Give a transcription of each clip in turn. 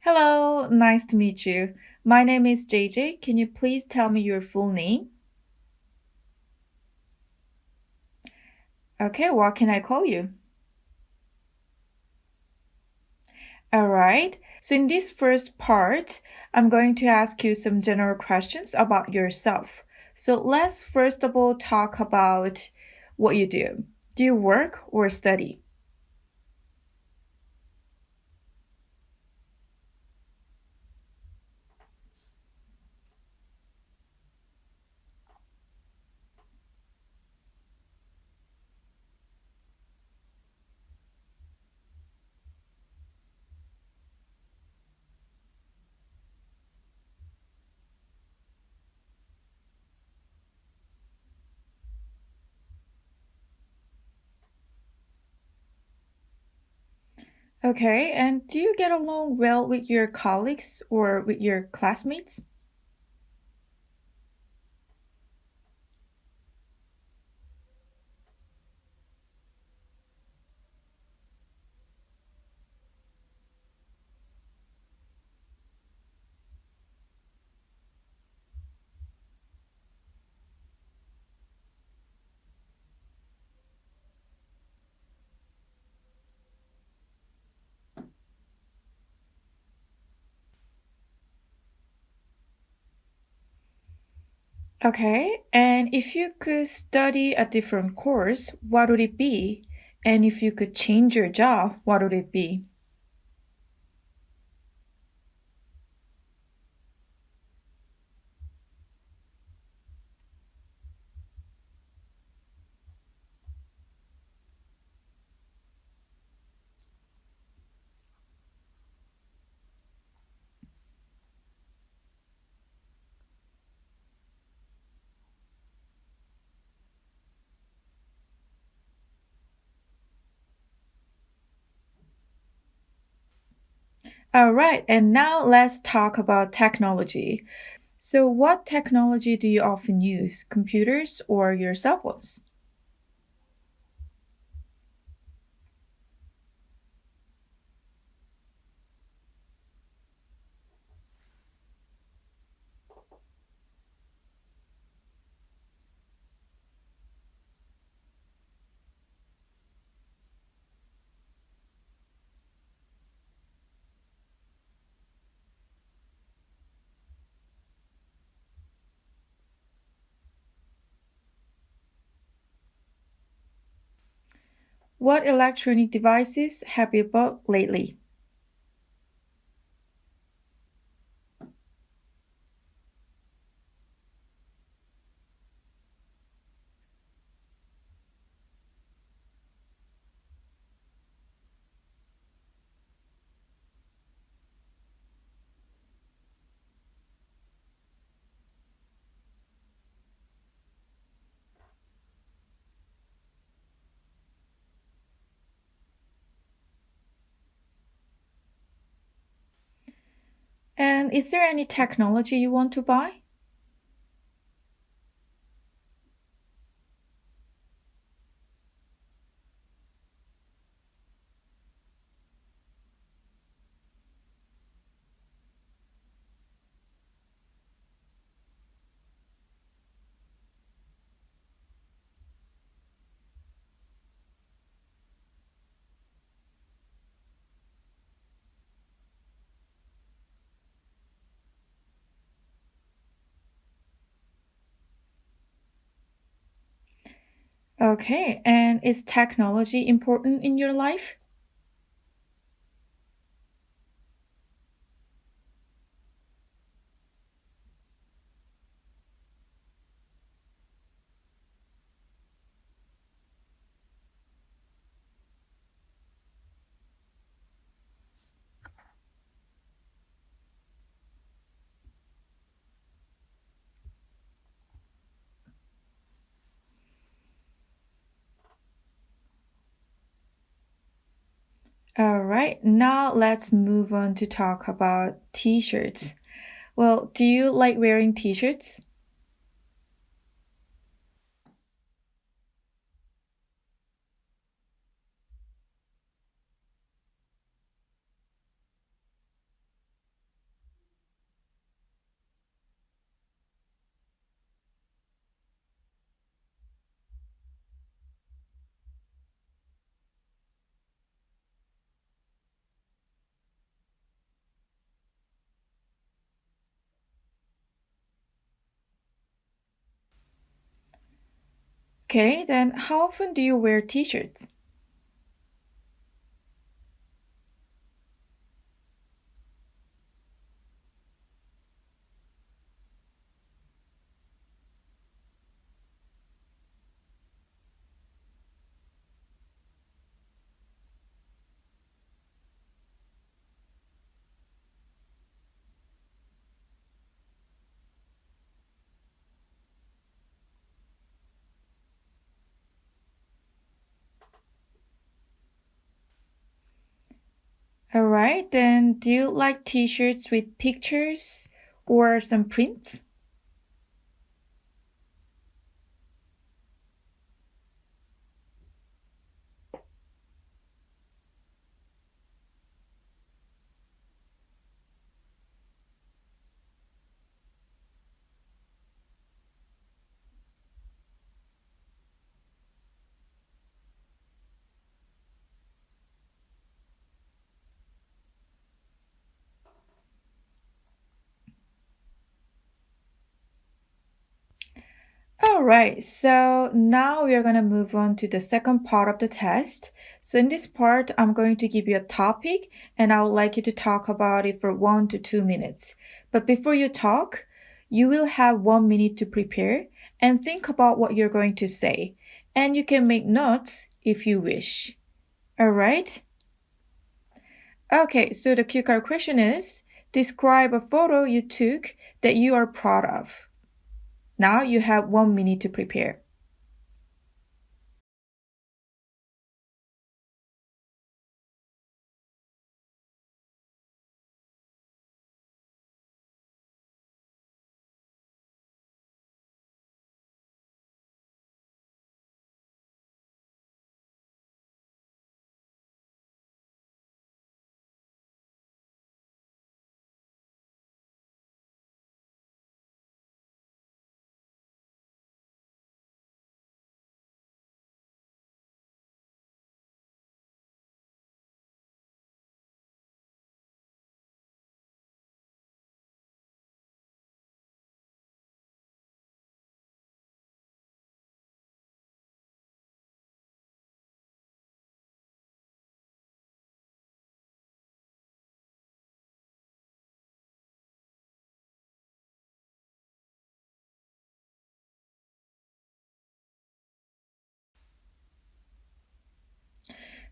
Hello, nice to meet you. My name is JJ. Can you please tell me your full name? Okay, what can I call you? All right. So, in this first part, I'm going to ask you some general questions about yourself. So, let's first of all talk about what you do. Do you work or study? Okay, and do you get along well with your colleagues or with your classmates? Okay, and if you could study a different course, what would it be? And if you could change your job, what would it be? All right, and now let's talk about technology. So, what technology do you often use? Computers or your cell phones? What electronic devices have you bought lately? And is there any technology you want to buy? Okay, and is technology important in your life? All right, now let's move on to talk about t shirts. Well, do you like wearing t shirts? Okay, then how often do you wear t-shirts? All right, then do you like t-shirts with pictures or some prints? All right, so now we are going to move on to the second part of the test. So in this part, I'm going to give you a topic and I would like you to talk about it for 1 to 2 minutes. But before you talk, you will have 1 minute to prepare and think about what you're going to say. And you can make notes if you wish. All right? Okay, so the cue card question is, describe a photo you took that you are proud of. Now you have 1 minute to prepare.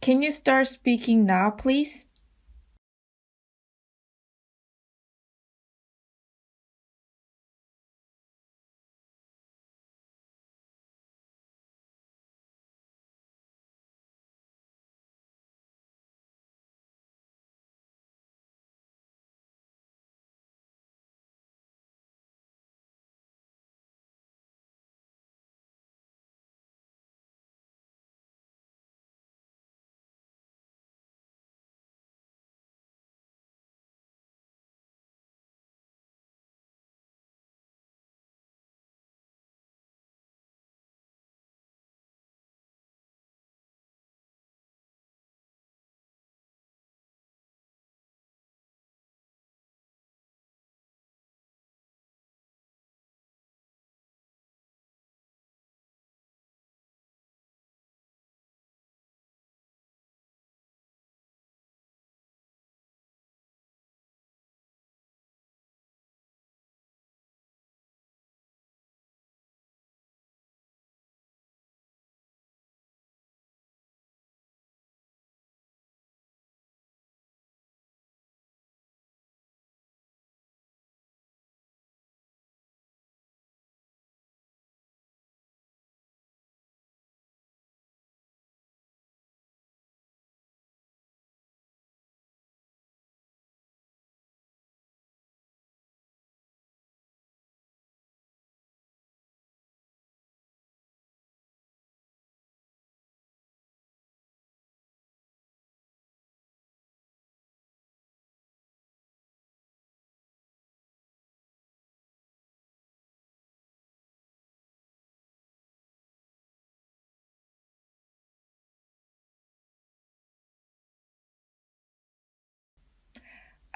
Can you start speaking now, please?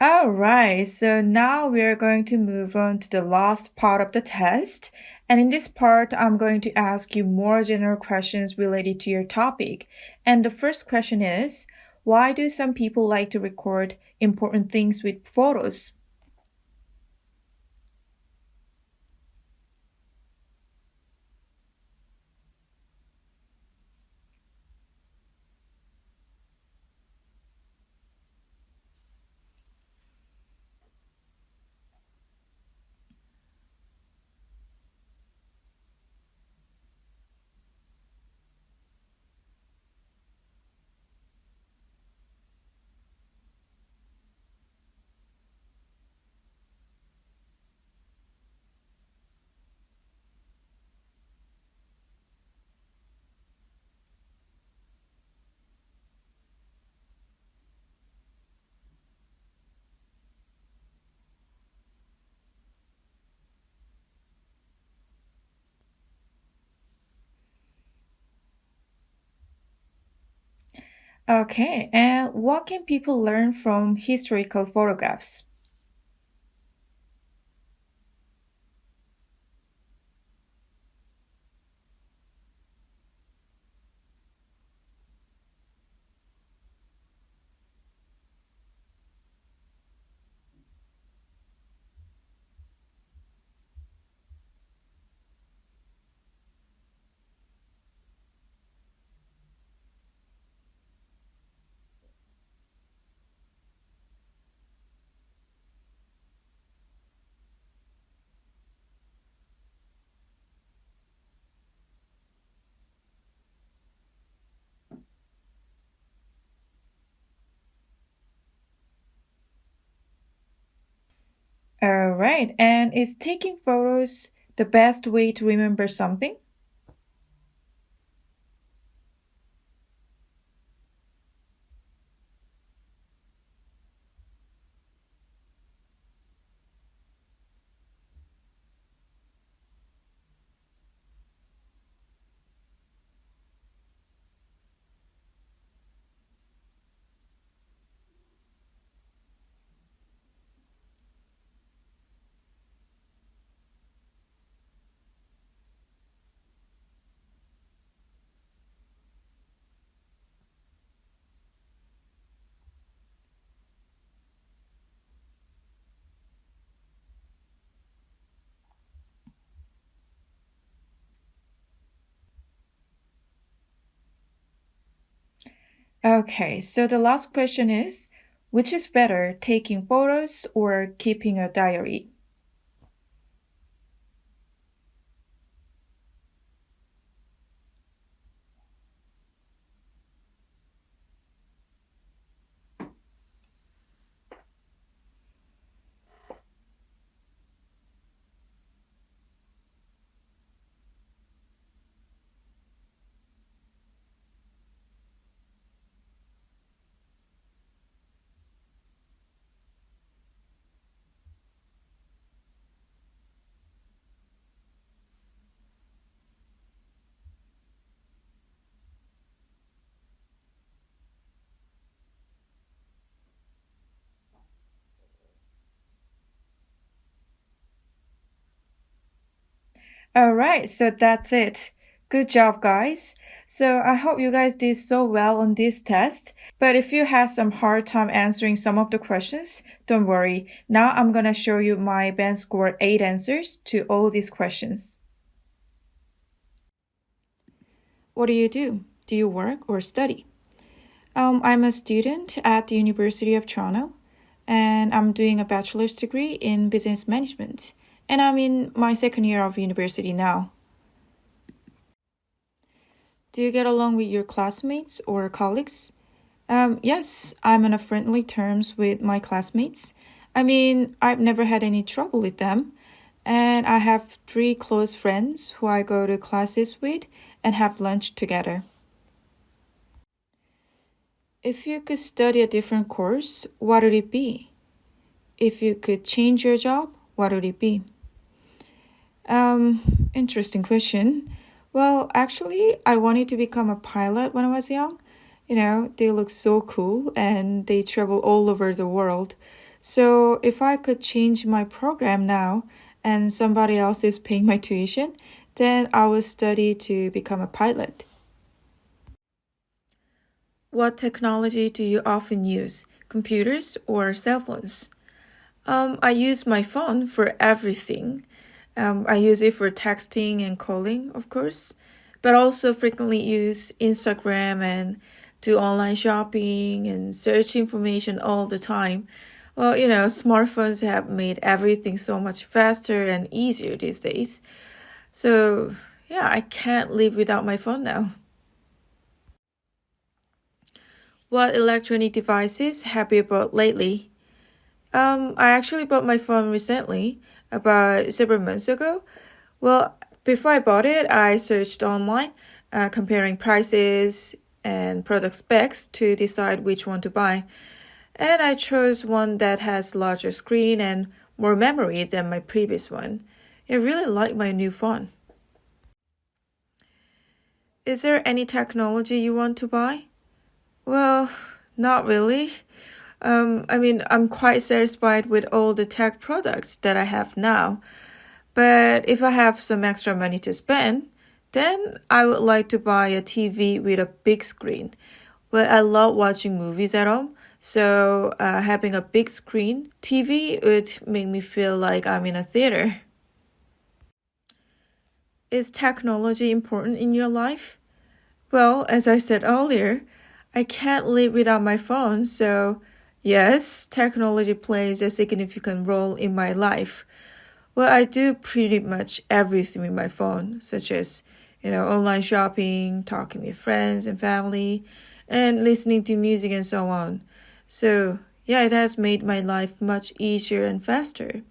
Alright, so now we are going to move on to the last part of the test. And in this part, I'm going to ask you more general questions related to your topic. And the first question is, why do some people like to record important things with photos? Okay, and what can people learn from historical photographs? All right, and is taking photos the best way to remember something? Okay, so the last question is, which is better, taking photos or keeping a diary? All right, so that's it. Good job, guys. So I hope you guys did so well on this test. But if you had some hard time answering some of the questions, don't worry. Now I'm gonna show you my band score 8 answers to all these questions. What do you do? Do you work or study? I'm a student at the University of Toronto, and I'm doing a bachelor's degree in business management. And I'm in my second year of university now. Do you get along with your classmates or colleagues? Yes, I'm on a friendly terms with my classmates. I mean, I've never had any trouble with them. And I have 3 close friends who I go to classes with and have lunch together. If you could study a different course, what would it be? If you could change your job, what would it be? Interesting question. Well, actually, I wanted to become a pilot when I was young. You know, they look so cool and they travel all over the world. So if I could change my program now and somebody else is paying my tuition, then I would study to become a pilot. What technology do you often use? Computers or cell phones? I use my phone for everything. I use it for texting and calling, of course, but also frequently use Instagram and do online shopping and search information all the time. Well, smartphones have made everything so much faster and easier these days. So, yeah, I can't live without my phone now. What electronic devices have you bought lately? I actually bought my phone recently, about several months ago. Well, before I bought it, I searched online, comparing prices and product specs to decide which one to buy. And I chose one that has larger screen and more memory than my previous one. I really like my new phone. Is there any technology you want to buy? Well, not really. I'm quite satisfied with all the tech products that I have now. But if I have some extra money to spend, then I would like to buy a TV with a big screen. Well, I love watching movies at home, so having a big screen TV would make me feel like I'm in a theater. Is technology important in your life? Well, as I said earlier, I can't live without my phone, so yes, technology plays a significant role in my life. Well, I do pretty much everything with my phone, such as, online shopping, talking with friends and family, and listening to music and so on. So, yeah, it has made my life much easier and faster.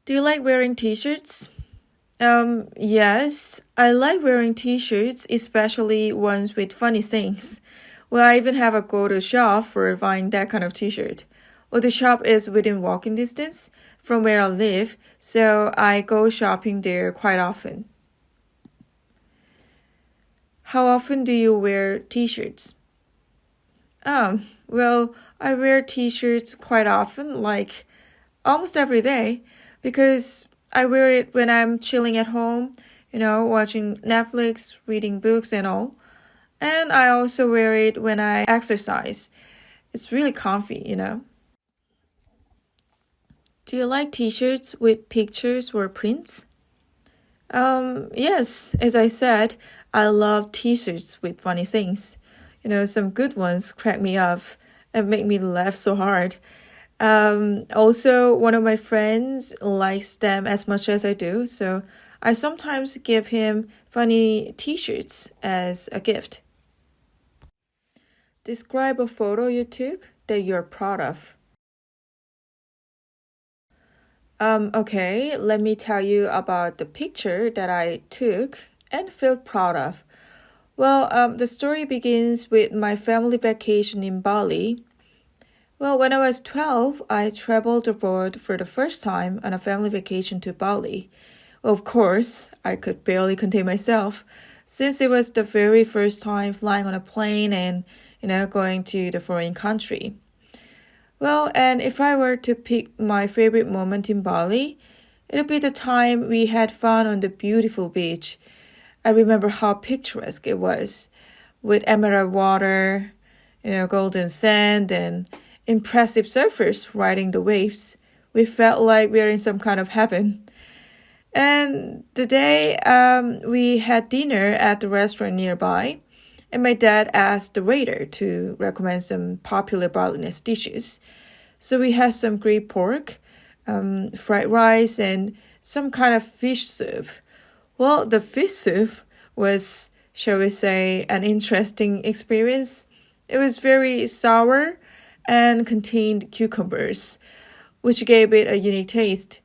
Do you like wearing t-shirts? Yes, I like wearing t-shirts, especially ones with funny things. Well, I even have a go-to shop for buying that kind of t-shirt. Well, the shop is within walking distance from where I live, so I go shopping there quite often. How often do you wear t-shirts? Well, I wear t-shirts quite often, like almost every day, because I wear it when I'm chilling at home, watching Netflix, reading books and all. And I also wear it when I exercise. It's really comfy. Do you like t-shirts with pictures or prints? Yes, as I said, I love t-shirts with funny things. Some good ones crack me up and make me laugh so hard. Also, one of my friends likes them as much as I do, so I sometimes give him funny t-shirts as a gift. Describe a photo you took that you're proud of. Okay, let me tell you about the picture that I took and felt proud of. Well, the story begins with my family vacation in Bali. Well, when I was 12, I traveled abroad for the first time on a family vacation to Bali. Well, of course, I could barely contain myself since it was the very first time flying on a plane and, going to the foreign country. Well, and if I were to pick my favorite moment in Bali, it would be the time we had fun on the beautiful beach. I remember how picturesque it was, with emerald water, golden sand, and impressive surfers riding the waves. We felt like we were in some kind of heaven. And today, we had dinner at the restaurant nearby, and my dad asked the waiter to recommend some popular Balinese dishes. So we had some grilled pork, fried rice, and some kind of fish soup. Well, the fish soup was, shall we say, an interesting experience. It was very sour and contained cucumbers, which gave it a unique taste.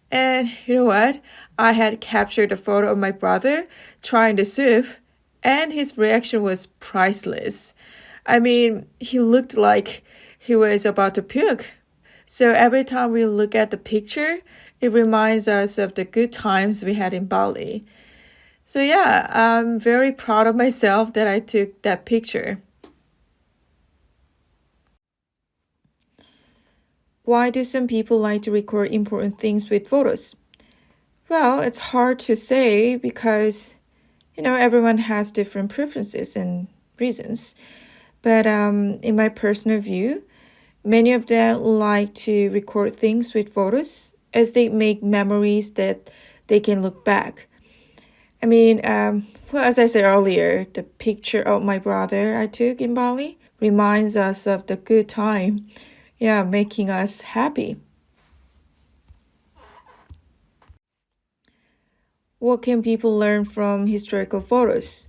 And you know what? I had captured a photo of my brother trying the soup, and his reaction was priceless. I mean, he looked like he was about to puke. So every time we look at the picture, it reminds us of the good times we had in Bali. So yeah, I'm very proud of myself that I took that picture. Why do some people like to record important things with photos? Well, it's hard to say because, everyone has different preferences and reasons. But in my personal view, many of them like to record things with photos as they make memories that they can look back. As I said earlier, the picture of my brother I took in Bali reminds us of the good time, making us happy. What can people learn from historical photos?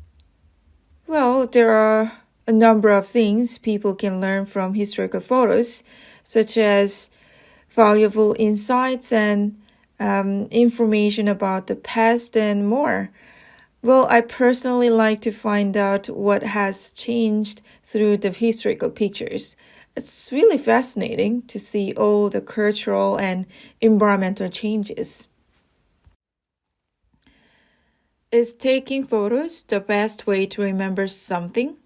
Well, there are a number of things people can learn from historical photos, such as valuable insights and information about the past and more. Well, I personally like to find out what has changed through the historical pictures. It's really fascinating to see all the cultural and environmental changes. Is taking photos the best way to remember something?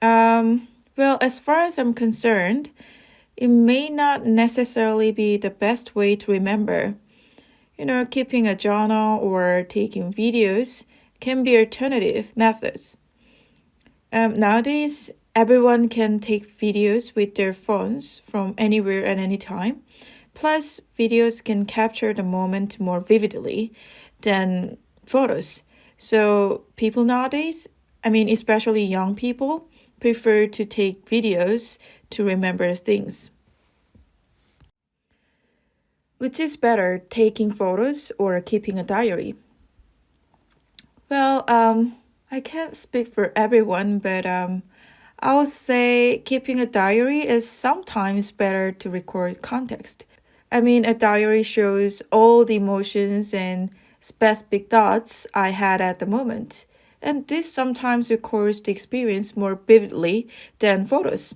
Well, as far as I'm concerned, it may not necessarily be the best way to remember. Keeping a journal or taking videos can be alternative methods. Nowadays, everyone can take videos with their phones from anywhere at any time. Plus, videos can capture the moment more vividly than photos. So people nowadays, especially young people, prefer to take videos to remember things. Which is better, taking photos or keeping a diary? Well, I can't speak for everyone, but I would say keeping a diary is sometimes better to record context. A diary shows all the emotions and specific thoughts I had at the moment. And this sometimes records the experience more vividly than photos.